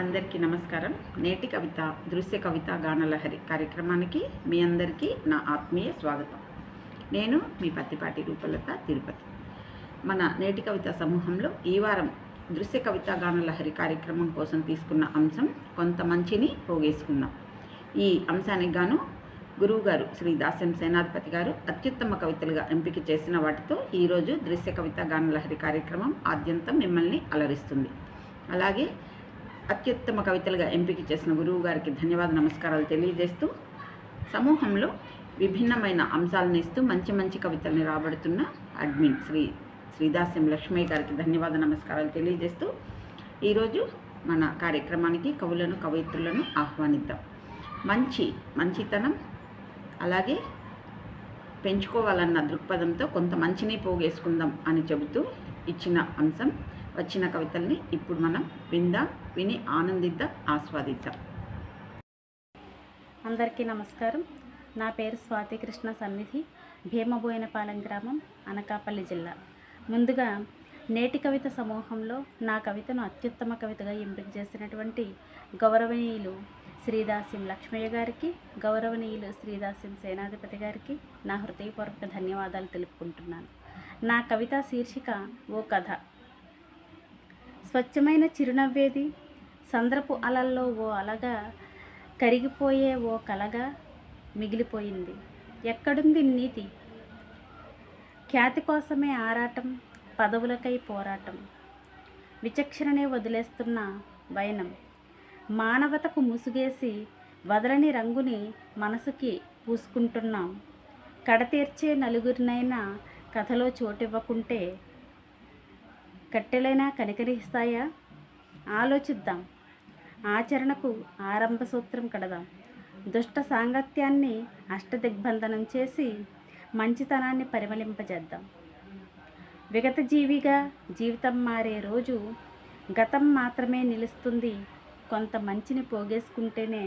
అందరికీ నమస్కారం. నేటి కవిత దృశ్య కవిత గానలహరి కార్యక్రమానికి మీ అందరికీ నా ఆత్మీయ స్వాగతం. నేను మీ పత్తిపాటి రూపలత తిరుపతి. మన నేటి కవిత సమూహంలో ఈ వారం దృశ్య కవిత గానలహరి కార్యక్రమం కోసం తీసుకున్న అంశం కొంత మంచిని పోగేసుకుందాం. ఈ అంశానికి గాను గురువుగారు శ్రీ దాస్యం సేనాధిపతి గారు అత్యుత్తమ కవితలుగా ఎంపిక చేసిన వాటితో ఈరోజు దృశ్య కవిత గానలహరి కార్యక్రమం ఆద్యంతం మిమ్మల్ని అలరిస్తుంది. అలాగే అత్యుత్తమ కవితలుగా ఎంపిక చేసిన గురువు గారికి ధన్యవాద నమస్కారాలు తెలియజేస్తూ, సమూహంలో విభిన్నమైన అంశాలను ఇస్తూ మంచి మంచి కవితల్ని రాబడుతున్న అడ్మిన్ శ్రీదాస్యం లక్ష్మయ్య గారికి ధన్యవాద నమస్కారాలు తెలియజేస్తూ ఈరోజు మన కార్యక్రమానికి కవులను కవయిత్రులను ఆహ్వానిద్దాం. మంచితనం అలాగే పెంచుకోవాలన్న దృక్పథంతో కొంత మంచిని పోగేసుకుందాం అని చెబుతూ ఇచ్చిన అంశం, వచ్చిన కవితల్ని ఇప్పుడు మనం విని ఆనందిద్దాం, ఆస్వాదిద్దాం. అందరికీ నమస్కారం. నా పేరు స్వాతి కృష్ణ సన్నిధి, భీమబోయినపాలెం గ్రామం, అనకాపల్లి జిల్లా. ముందుగా నేటి కవిత సమూహంలో నా కవితను అత్యుత్తమ కవితగా ఎంపిక చేసినటువంటి గౌరవనీయులు శ్రీదాస్యం లక్ష్మయ్య గారికి, గౌరవనీయులు శ్రీదాస్యం సేనాధిపతి గారికి నా హృదయపూర్వక ధన్యవాదాలు తెలుపుకుంటున్నాను. నా కవిత శీర్షిక ఓ కథ. స్వచ్ఛమైన చిరునవ్వేది సంద్రపు అలల్లో ఓ అలగా, కరిగిపోయే ఓ కలగా మిగిలిపోయింది. ఎక్కడుంది నీతి? ఖ్యాతి కోసమే ఆరాటం, పదవులకై పోరాటం, విచక్షణనే వదిలేస్తున్న వైనం, మానవతకు ముసుగేసి వదలని రంగుని మనసుకి పూసుకుంటున్నాం. కడతీర్చే నలుగురినైనా కథలో చోటివ్వకుంటే కట్టెలైనా కనికరిస్తాయా? ఆలోచిద్దాం, ఆచరణకు ఆరంభ సూత్రం కడదాం. దుష్ట సాంగత్యాన్ని అష్టదిగ్బంధనం చేసి మంచితనాన్ని పరిమళింపజేద్దాం. విగత జీవిగా జీవితం మారే రోజు గతం మాత్రమే నిలుస్తుంది. కొంత మంచిని పోగేసుకుంటేనే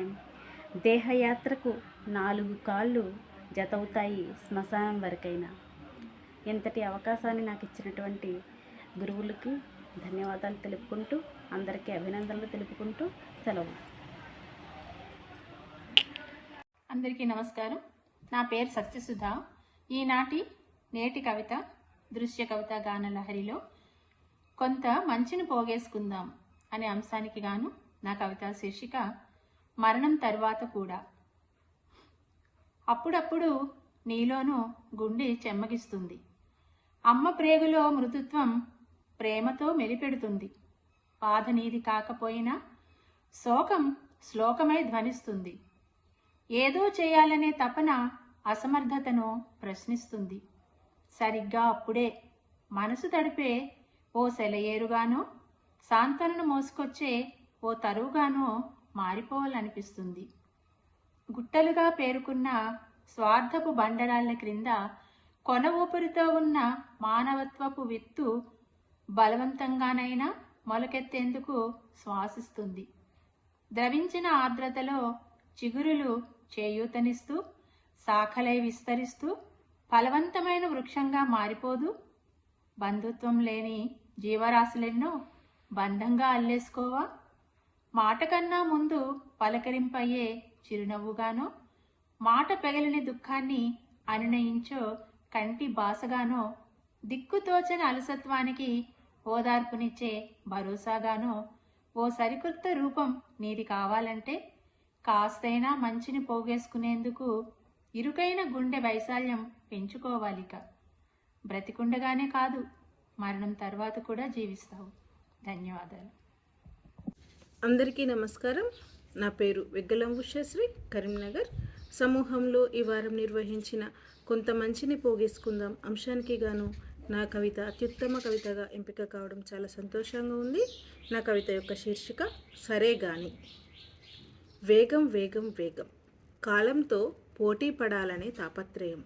దేహయాత్రకు 4 కాళ్ళు జతవుతాయి శ్మశానం వరకైనా. ఇంతటి అవకాశాన్ని నాకు ఇచ్చినటువంటి గురువులకి ధన్యవాదాలు తెలుపుకుంటూ, అందరికీ అభినందనలు తెలుపుకుంటూ సెలవు. అందరికీ నమస్కారం. నా పేరు సత్యసుధ. ఈనాటి నేటి కవిత దృశ్య కవిత గానలహరిలో కొంత మంచిని పోగేసుకుందాం అనే అంశానికి గాను నా కవిత శీర్షిక మరణం తరువాత కూడా. అప్పుడప్పుడు నీలోనూ గుండె చెమ్మగిస్తుంది. అమ్మ ప్రేగులో మృదుత్వం ప్రేమతో మెలిపెడుతుంది. బాధ నీది కాకపోయినా శోకం శ్లోకమై ధ్వనిస్తుంది. ఏదో చేయాలనే తపన అసమర్థతను ప్రశ్నిస్తుంది. సరిగ్గా అప్పుడే మనసు తడిపే ఓ సెలయేరుగానో, సాంత్వనను మోసుకొచ్చే ఓ తరువుగానో మారిపోవాలనిపిస్తుంది. గుట్టలుగా పేరుకున్న స్వార్థపు బండరాళ్ల క్రింద కొన ఊపిరితో ఉన్న మానవత్వపు విత్తు బలవంతంగానైనా మొలకెత్తేందుకు శ్వాసిస్తుంది. ద్రవించిన ఆర్ద్రతలో చిగురులు చేయూతనిస్తూ, శాఖలై విస్తరిస్తూ ఫలవంతమైన వృక్షంగా మారిపోదు? బంధుత్వం లేని జీవరాశులెన్నో బంధంగా అల్లేసుకోవా? మాట కన్నా ముందు పలకరింపయ్యే చిరునవ్వుగానో, మాట పెగలిని దుఃఖాన్ని అనునయించో కంటి బాసగానో, దిక్కుతోచని అలసత్వానికి ఓదార్పునిచ్చే భరోసాగానో ఓ సరికొత్త రూపం నీది కావాలంటే కాస్తైనా మంచిని పోగేసుకునేందుకు ఇరుకైన గుండె వైశాల్యం పెంచుకోవాలిక. బ్రతికుండగానే కాదు, మరణం తర్వాత కూడా జీవిస్తావు. ధన్యవాదాలు. అందరికీ నమస్కారం. నా పేరు వెగ్గలం ఉషశ్రీ, కరీంనగర్. సమూహంలో ఈ వారం నిర్వహించిన కొంత మంచిని పోగేసుకుందాం అంశానికి గాను నా కవిత అత్యుత్తమ కవితగా ఎంపిక కావడం చాలా సంతోషంగా ఉంది. నా కవిత యొక్క శీర్షిక సరే గాని. వేగం వేగం వేగం, కాలంతో పోటీ పడాలనే తాపత్రయం,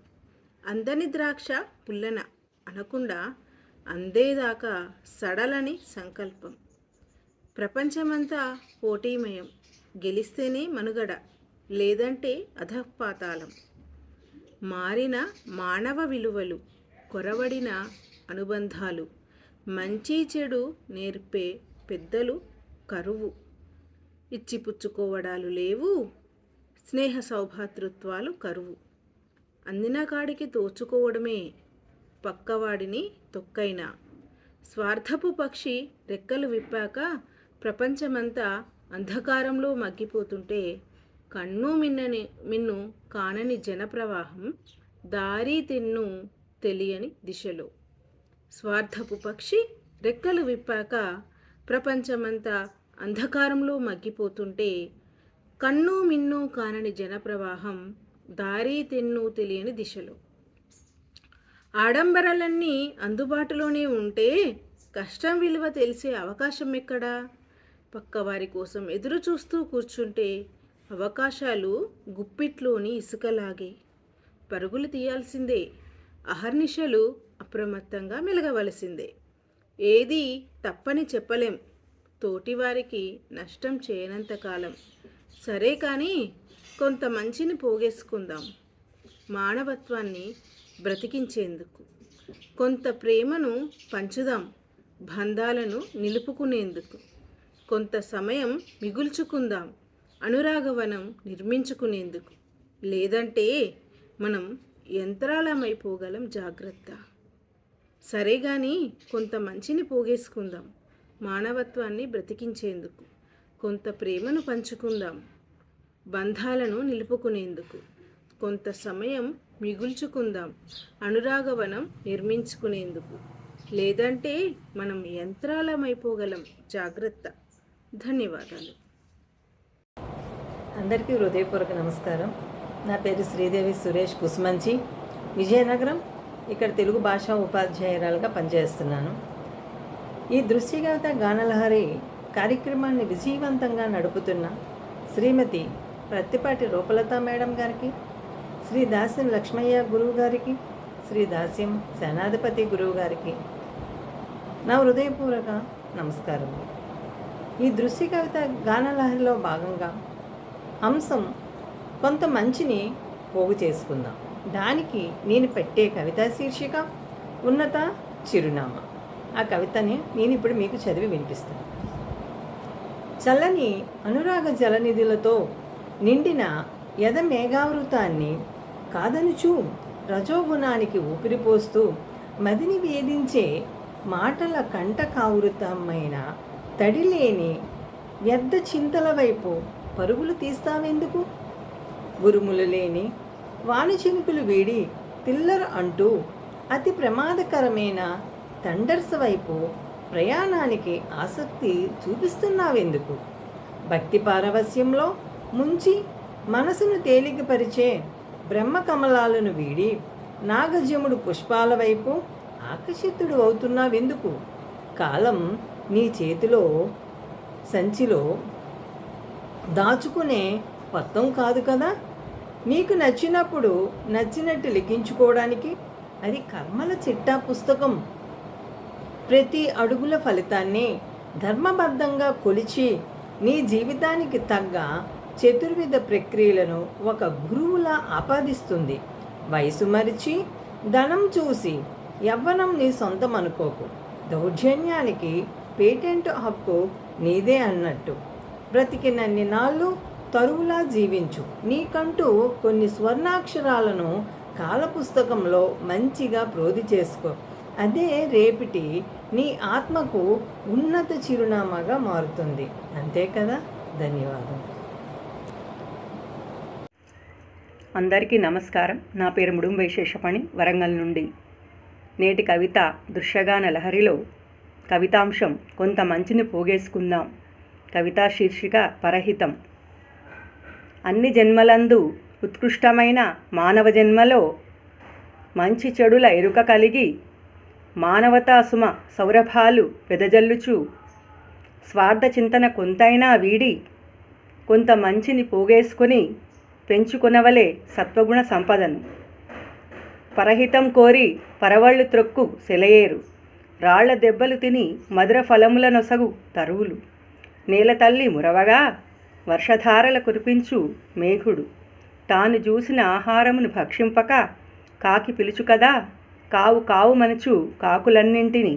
అందని ద్రాక్ష పుల్లన అనకుండా అందేదాకా సడలని సంకల్పం, ప్రపంచమంతా పోటీమయం, గెలిస్తేనే మనుగడ లేదంటే అధఃపాతాళం, మారిన మానవ విలువలు, కొరవడిన అనుబంధాలు, మంచి చెడు నేర్పే పెద్దలు కరువు, ఇచ్చిపుచ్చుకోవడాలు లేవు, స్నేహ సౌభాతృత్వాలు కరువు. అందిన కాడికి దోచుకోవడమే పక్కవాడిని తొక్కైనా. స్వార్థపు పక్షి రెక్కలు విప్పాక ప్రపంచమంతా అంధకారంలో మగ్గిపోతుంటే కన్ను మిన్ను కానని జనప్రవాహం దారి తెన్ను తెలియని దిశలో. స్వార్థపు పక్షి రెక్కలు విప్పాక ప్రపంచమంతా అంధకారంలో మగ్గిపోతుంటే కన్ను మిన్ను కానని జనప్రవాహం దారి తెన్ను తెలియని దిశలో. ఆడంబరాలన్నీ అందుబాటులోనే ఉంటే కష్టం విలువ తెలిసే అవకాశం ఎక్కడా? పక్కవారి కోసం ఎదురు చూస్తూ కూర్చుంటే అవకాశాలు గుప్పిట్లోని ఇసుకలాగే పరుగులు తీయాల్సిందే. అహర్నిశలు అప్రమత్తంగా మెలగవలసిందే. ఏది తప్పని చెప్పలేం, తోటివారికి నష్టం చేయనంతకాలం. సరే కానీ కొంత మంచిని పోగేసుకుందాం, మానవత్వాన్ని బ్రతికించేందుకు. కొంత ప్రేమను పంచుదాం, బంధాలను నిలుపుకునేందుకు. కొంత సమయం మిగుల్చుకుందాం, అనురాగవనం నిర్మించుకునేందుకు. లేదంటే మనం యంత్రాలమైపోగలం, జాగ్రత్త. సరే కానీ కొంత మంచిని పోగేసుకుందాం, మానవత్వాన్ని బ్రతికించేందుకు. కొంత ప్రేమను పంచుకుందాం, బంధాలను నిలుపుకునేందుకు. కొంత సమయం మిగుల్చుకుందాం, అనురాగవనం నిర్మించుకునేందుకు. లేదంటే మనం యంత్రాలమైపోగలం, జాగ్రత్త. ధన్యవాదాలు. అందరికీ హృదయపూర్వక నమస్కారం. నా పేరు శ్రీదేవి సురేష్ కుసుమంచి, విజయనగరం. ఇక్కడ తెలుగు భాషా ఉపాధ్యాయురాలుగా పనిచేస్తున్నాను. ఈ దృశ్యగత గానలహరి కార్యక్రమాన్ని విజయవంతంగా నడుపుతున్న శ్రీమతి ప్రత్తిపాటి రూపలత మేడం గారికి, శ్రీ దాస్యం లక్ష్మయ్య గురువు గారికి, శ్రీ దాస్యం సేనాధిపతి గురువు గారికి నా హృదయపూర్వక నమస్కారం. ఈ దృశ్య కవిత గానలహరిలో భాగంగా అంశం కొంత మంచిని పోగు చేసుకుందాం. దానికి నేను పెట్టే కవితా శీర్షిక ఉన్నత చిరునామా. ఆ కవితని నేను ఇప్పుడు మీకు చదివి వినిపిస్తాను. చల్లని అనురాగ జలనిధులతో నిండిన యద మేఘావృతాన్ని కాదనుచూ రజోగుణానికి ఊపిరిపోస్తూ మదిని వేధించే మాటల కంటకావృతమైన తడిలేని వ్యర్థ చింతల వైపు పరుగులు తీస్తావెందుకు? ఉరుములు లేని వానచినుకులు వీడి తిల్లరు అంటూ అతి ప్రమాదకరమైన థండర్స్ వైపు ప్రయాణానికి ఆసక్తి చూపిస్తున్నావెందుకు? భక్తి పారవస్యంలో ముంచి మనసును తేలికపరిచే బ్రహ్మకమలాలను వీడి నాగజముడు పుష్పాల వైపు ఆకర్షితుడు అవుతున్నావెందుకు? కాలం నీ చేతిలో సంచిలో దాచుకునే పత్తం కాదు కదా. నీకు నచ్చినప్పుడు నచ్చినట్టు లిఖించుకోవడానికి అది కర్మల చిట్టా పుస్తకం. ప్రతి అడుగుల ఫలితాన్ని ధర్మబద్ధంగా కొలిచి నీ జీవితానికి తగ్గ చతుర్విధ ప్రక్రియలను ఒక గురువులా ఆపాదిస్తుంది. వయసు మరిచి ధనం చూసి యవ్వనం నీ సొంతం అనుకోకు. దౌర్జన్యానికి పేటెంట్ హక్కు నీదే అన్నట్టు బ్రతికినన్ని నాళ్ళు తరువులా జీవించు. నీకంటూ కొన్ని స్వర్ణాక్షరాలను కాలపుస్తకంలో మంచిగా ప్రోధి చేసుకో. అదే రేపటి నీ ఆత్మకు ఉన్నత చిరునామాగా మారుతుంది. అంతే కదా. ధన్యవాదాలు. అందరికీ నమస్కారం. నా పేరు ముడుం వైశేషపణి, వరంగల్ నుండి. నేటి కవిత దృశ్యగాన లహరిలో కవితాంశం కొంత మంచిని పోగేసుకుందాం. కవితా శీర్షిక పరహితం. అన్ని జన్మలందు ఉత్కృష్టమైన మానవ జన్మలో మంచి చెడుల ఎరుక కలిగి మానవతా సుమ సౌరభాలు వెదజల్లుచు స్వార్థ చింతన కొంతైనా వీడి కొంత మంచిని పోగేసుకొని పెంచుకొనవలే సత్వగుణ సంపదను. పరహితం కోరి పరవళ్ళు త్రొక్కు సెలయేరు, రాళ్ల దెబ్బలు తిని మధుర ఫలముల నొసగు తరువులు, నేల తల్లి మురవగా వర్షధారల కురిపించు మేఘుడు, తాను చూసిన ఆహారమును భక్షింపక కాకి పిలుచు కదా, కావు కావు మనుచు కాకులన్నింటినీ,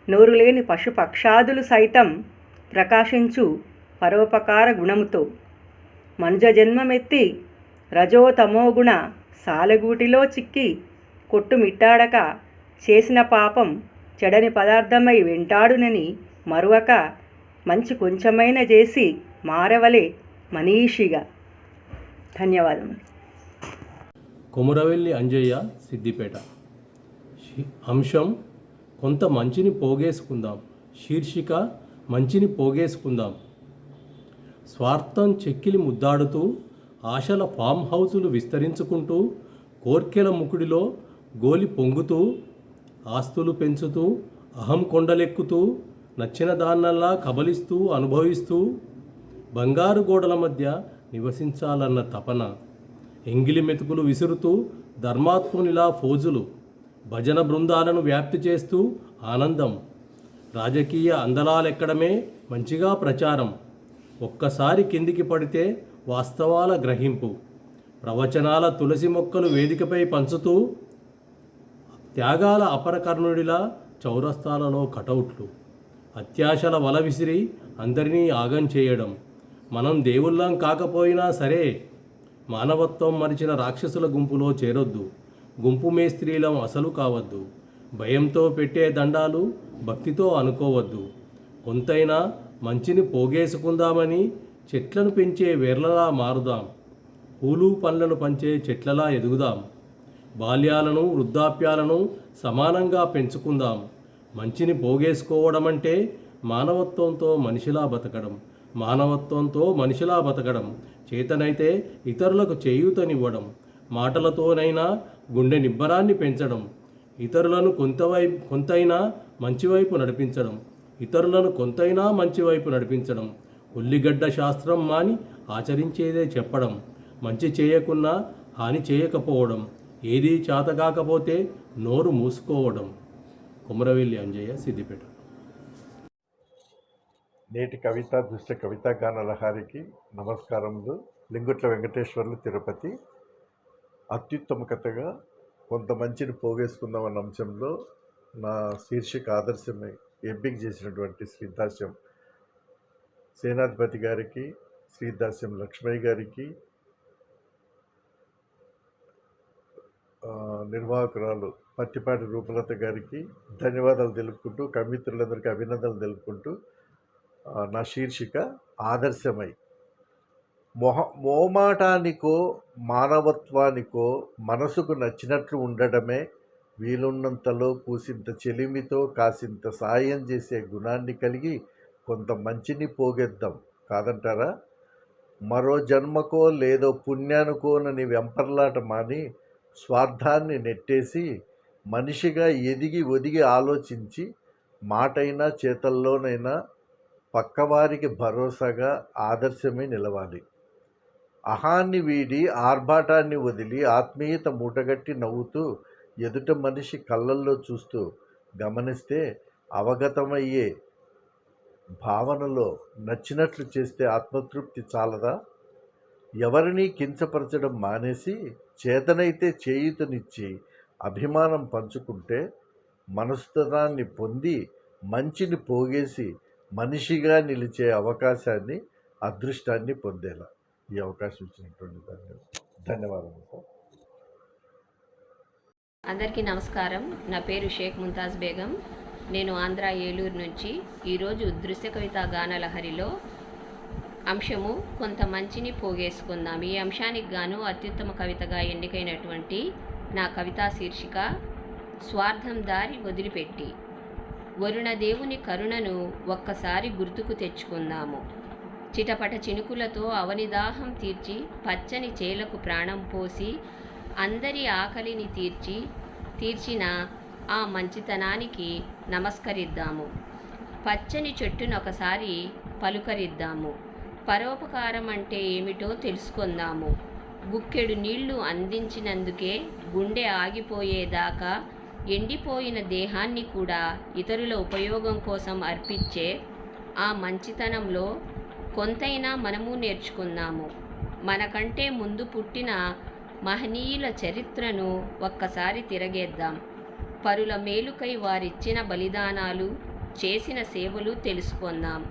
నోరులేని పశుపక్షాదులు సైతం ప్రకాశించు పరోపకార గుణముతో మనుజ జన్మమెత్తి రజోతమోగుణ సాలెగూటిలో చిక్కి కొట్టుమిట్టాడక చేసిన పాపం చెడని పదార్థమై వెంటాడునని మరువక మంచి కొంచెమైన చేసి మారవలే మనీషిగా. ధన్యవాదములు. కొమురవెల్లి అంజయ్య, సిద్దిపేట. అంశం కొంత మంచిని పోగేసుకుందాం. శీర్షిక మంచిని పోగేసుకుందాం. స్వార్థం చెక్కిలి ముద్దాడుతూ ఆశల ఫామ్ హౌసులు విస్తరించుకుంటూ కోర్కెల ముకుడిలో గోలి పొంగుతూ ఆస్తులు పెంచుతూ అహం కొండలెక్కుతూ నచ్చిన దాన్నల్లా కబలిస్తూ అనుభవిస్తూ బంగారు గోడల మధ్య నివసించాలన్న తపన, ఎంగిలి మెతుకులు విసురుతూ ధర్మాత్మునిలా ఫోజులు, భజన బృందాలను వ్యాప్తి చేస్తూ ఆనందం, రాజకీయ అందలాలెక్కడమే మంచిగా ప్రచారం, ఒక్కసారి కిందికి పడితే వాస్తవాల గ్రహింపు, ప్రవచనాల తులసి మొక్కలు వేదికపై పంచుతూ త్యాగాల అపరకర్ణుడిలా చౌరస్తాలలో కటౌట్లు, అత్యాశల వల విసిరి అందరినీ ఆగం చేయడం. మనం దేవుళ్ళం కాకపోయినా సరే మానవత్వం మరిచిన రాక్షసుల గుంపులో చేరొద్దు. గుంపు మేస్త్రీలం అసలు కావద్దు. భయంతో పెట్టే దండాలు భక్తితో అనుకోవద్దు. కొంతైనా మంచిని పోగేసుకుందామని చెట్లను పెంచే వేర్లలా మారుదాం. పూలు పండ్లను పంచే చెట్లలా ఎదుగుదాం. బాల్యాలను వృద్ధాప్యాలను సమానంగా పెంచుకుందాం. మంచిని పోగేసుకోవడం అంటే మానవత్వంతో మనిషిలా బతకడం. మానవత్వంతో మనిషిలా బతకడం. చేతనైతే ఇతరులకు చేయూతనివ్వడం. మాటలతోనైనా గుండె నిబ్బరాన్ని పెంచడం. ఇతరులను కొంతైనా మంచివైపు నడిపించడం. ఇతరులను కొంతైనా మంచివైపు నడిపించడం. ఉల్లిగడ్డ శాస్త్రం మాని ఆచరించేదే చెప్పడం. మంచి చేయకున్నా హాని చేయకపోవడం. ఏదీ చేతకాకపోతే నోరు మూసుకోవడం. కొమరవెల్లి అంజయ్య, సిద్దిపేట. నేటి కవిత దృశ్య కవితా గానలహారికి నమస్కారములు. లింగుట్ల వెంకటేశ్వర్లు, తిరుపతి. అత్యుత్తమకతగా కొంత మంచిని పోగేసుకుందామన్న అంశంలో నా శీర్షిక ఆదర్శమై ఎంపిక చేసినటువంటి శ్రీదాస్యం సేనాధిపతి గారికి, శ్రీదాస్యం లక్ష్మయ్య గారికి, నిర్వాహకురాలు పట్టిపాటి రూపలత గారికి ధన్యవాదాలు తెలుపుకుంటూ, కవిమిత్రులందరికీ అభినందనలు తెలుపుకుంటూ నా శీర్షిక ఆదర్శమై. మోమాటానికో మానవత్వానికో మనసుకు నచ్చినట్లు ఉండడమే వీలున్నంతలో కూసింత చెలిమితో కాసింత సాయం చేసే గుణాన్ని కలిగి కొంత మంచిని పోగేద్దాం కాదంటారా? మరో జన్మకో లేదో పుణ్యానుకోనని వెంపర్లాట మాని స్వార్థాన్ని నెట్టేసి మనిషిగా ఎదిగి ఒదిగి ఆలోచించి మాటైనా చేతల్లోనైనా పక్కవారికి భరోసాగా ఆదర్శమై నిలవాలి. అహాన్ని వీడి ఆర్భాటాన్ని వదిలి ఆత్మీయత మూటగట్టి నవ్వుతూ ఎదుట మనిషి కళ్ళల్లో చూస్తూ గమనిస్తే అవగతమయ్యే భావనలో నచ్చినట్లు చేస్తే ఆత్మతృప్తి చాలదా? ఎవరినీ కించపరచడం మానేసి చేతనైతే చేయూతనిచ్చి అభిమానం పంచుకుంటే మనస్తత్వాన్ని పొంది మంచిని పోగేసి మనిషిగా నిలిచే అవకాశాన్ని, అదృష్టాన్ని పొందేలా ఈ అవకాశం ఇచ్చినటువంటి ధన్యవాదాలు సార్. అందరికీ నమస్కారం. నా పేరు షేక్ ముంతాజ్ బేగం. నేను ఆంధ్ర ఏలూరు నుంచి. ఈరోజు దృశ్య కవిత గానలహరిలో అంశము కొంత మంచిని పోగేసుకుందాం. ఈ అంశానికి గాను అత్యుత్తమ కవితగా ఎన్నికైనటువంటి నా కవితా శీర్షిక స్వార్థం దారి వదిలిపెట్టి. వరుణదేవుని కరుణను ఒక్కసారి గుర్తుకు తెచ్చుకుందాము. చిటపట చినుకులతో అవనిదాహం తీర్చి పచ్చని చేలకు ప్రాణం పోసి అందరి ఆకలిని తీర్చిన ఆ మంచితనానికి నమస్కరిద్దాము. పచ్చని చెట్టునొకసారి పలుకరిద్దాము. పరోపకారం అంటే ఏమిటో తెలుసుకుందాము. గుక్కెడు నీళ్లు అందించినందుకే గుండె ఆగిపోయేదాకా ఎండిపోయిన దేహాన్ని కూడా ఇతరుల ఉపయోగం కోసం అర్పించే ఆ మంచితనంలో కొంతైనా మనము నేర్చుకుందాము. మనకంటే ముందు పుట్టిన మహనీయుల చరిత్రను ఒక్కసారి తిరగేద్దాం. పరుల మేలుకై వారిచ్చిన బలిదానాలు, చేసిన సేవలు తెలుసుకుందాం.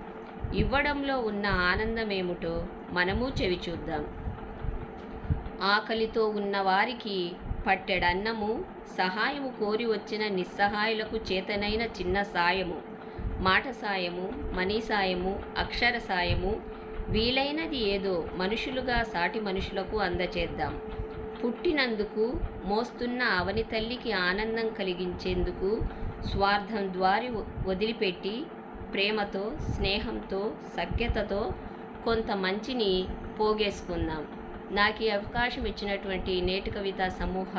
ఇవ్వడంలో ఉన్న ఆనందం ఏమిటో మనము చెవి చూద్దాం. ఆకలితో ఉన్నవారికి పట్టెడన్నము, సహాయము కోరి వచ్చిన నిస్సహాయులకు చేతనైన చిన్న సాయము, మాట సాయము, మనీ సాయము, అక్షర సాయము, వీలైనది ఏదో మనుషులుగా సాటి మనుషులకు అందచేద్దాం. పుట్టినందుకు, మోస్తున్న అవని తల్లికి ఆనందం కలిగించేందుకు స్వార్థం ద్వారి వదిలిపెట్టి ప్రేమతో, స్నేహంతో, సఖ్యతతో కొంత మంచిని పోగేసుకుందాం. నాకు ఈ అవకాశం ఇచ్చినటువంటి నేటి కవితా సమూహ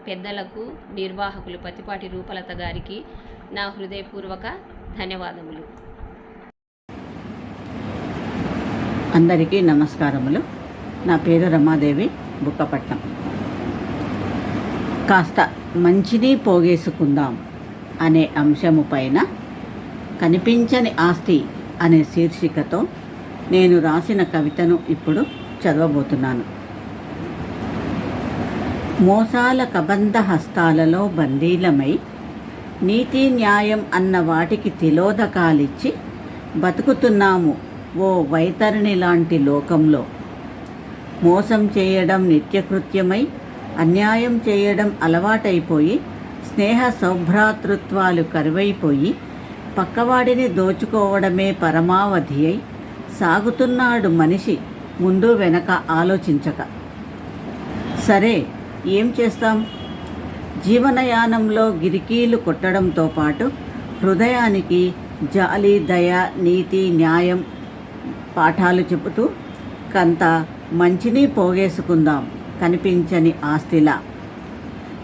పెద్దలకు, నిర్వాహకులు పత్తిపాటి రూపలత గారికి నా హృదయపూర్వక ధన్యవాదములు. అందరికీ నమస్కారములు. నా పేరు రమాదేవి, బుక్కపట్నం. కాస్త మంచిని పోగేసుకుందాం అనే అంశము పైన కనిపించని ఆస్తి అనే శీర్షికతో నేను రాసిన కవితను ఇప్పుడు చదవబోతున్నాను. మోసాల కబంధ హస్తాలలో బందీలమై నీతి న్యాయం అన్న వాటికి తిలోదకాలిచ్చి బతుకుతున్నాము ఓ వైతరిణి లాంటి లోకంలో. మోసం చేయడం నిత్యకృత్యమై, అన్యాయం చేయడం అలవాటైపోయి, స్నేహ సౌభ్రాతృత్వాలు కరువైపోయి, పక్కవాడిని దోచుకోవడమే పరమావధి అయి సాగుతున్నాడు మనిషి ముందు వెనక ఆలోచించక. సరే, ఏం చేస్తాం? జీవనయానంలో గిరికీలు కొట్టడంతో పాటు హృదయానికి జాలి, దయ, నీతి, న్యాయం పాఠాలు చెబుతూ కంత మంచిని పోగేసుకుందాం కనిపించని ఆస్తిలా.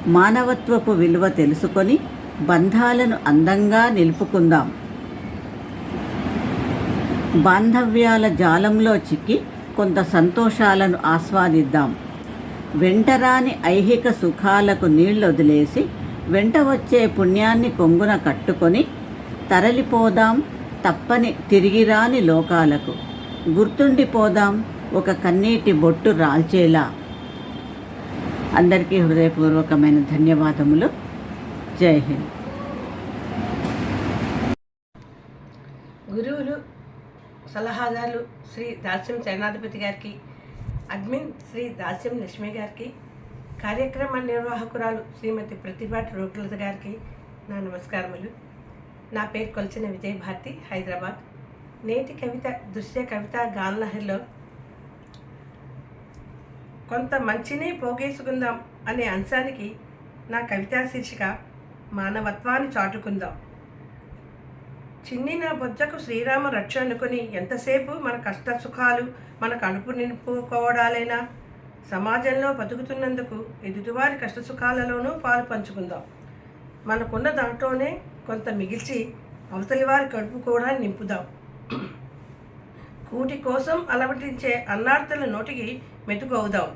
మానవత్వపు విలువ తెలుసుకొని బంధాలను అందంగా నిలుపుకుందాం. బాంధవ్యాల జాలంలో చిక్కి కొంత సంతోషాలను ఆస్వాదిద్దాం. వెంటరాని ఐహిక సుఖాలకు నీళ్ళొదిలేసి వెంట వచ్చే పుణ్యాన్ని కొంగున కట్టుకొని తరలిపోదాం తప్పని తిరిగిరాని లోకాలకు. గుర్తుండిపోదాం ఒక కన్నీటి బొట్టు రాల్చేలా. అందరికీ హృదయపూర్వకమైన ధన్యవాదములు. జై హింద్. గురువులు, సలహాదారులు శ్రీ దాస్యం సేనాధిపతి గారికి, అడ్మిన్ శ్రీ దాస్యం లక్ష్మి గారికి, కార్యక్రమ నిర్వాహకురాలు శ్రీమతి ప్రతిపాటి రూపలత గారికి నా నమస్కారములు. నా పేరు కొలిచిన విజయభారతి, హైదరాబాద్. నేటి కవిత దృశ్య కవిత గానలహరిలో కొంత మంచిని పోగేసుకుందాం అనే అంశానికి నా కవితా శీర్షిక మానవత్వాన్ని చాటుకుందాం. చిన్ని నా బొజ్జకు శ్రీరామ రక్ష అనుకుని ఎంతసేపు మన కష్ట సుఖాలు మన కడుపు నింపుకోవడాలైనా సమాజంలో బతుకుతున్నందుకు ఎదుటివారి కష్ట సుఖాలలోనూ పాలు పంచుకుందాం. మనకున్న దాంట్లోనే కొంత మిగిల్చి అవతలి వారి కడుపు కూడా నింపుదాం. కూటి కోసం అలవటించే అన్నార్తుల నోటికి మెతుకవుదాం.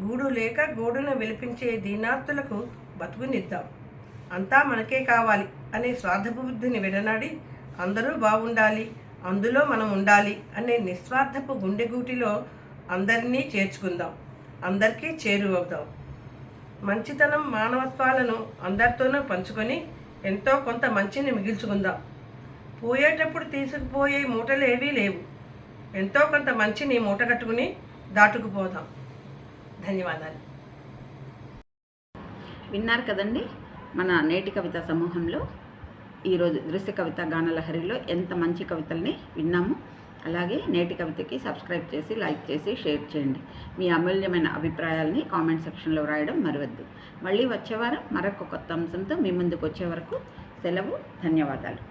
గూడు లేక గోడున విలిపించే దీనార్తులకు బతుకునిద్దాం. అంతా మనకే కావాలి అనే స్వార్థపు బుద్ధిని విడనాడి అందరూ బాగుండాలి, అందులో మనం ఉండాలి అనే నిస్వార్థపు గుండెగూటిలో అందరినీ చేర్చుకుందాం. అందరికీ చేరువవుదాం. మంచితనం, మానవత్వాలను అందరితోనూ పంచుకొని ఎంతో కొంత మంచిని మిగిల్చుకుందాం. పోయేటప్పుడు తీసుకుపోయే మూటలు ఏవీ లేవు. ఎంతో కొంత మంచిని మూటగట్టుకుని దాటుకుపోదాం. ధన్యవాదాలు. విన్నారు కదండి, మన నేటి కవిత సమూహంలో ఈరోజు దృశ్య కవిత గానలహరిలో ఎంత మంచి కవితల్ని విన్నాము. అలాగే నేటి కవితకి సబ్స్క్రైబ్ చేసి, లైక్ చేసి, షేర్ చేయండి. మీ అమూల్యమైన అభిప్రాయాల్ని కామెంట్ సెక్షన్లో రాయడం మరవద్దు. మళ్ళీ వచ్చే వారం మరొక కొత్త అంశంతో మీ ముందుకు వచ్చే వరకు సెలవు. ధన్యవాదాలు.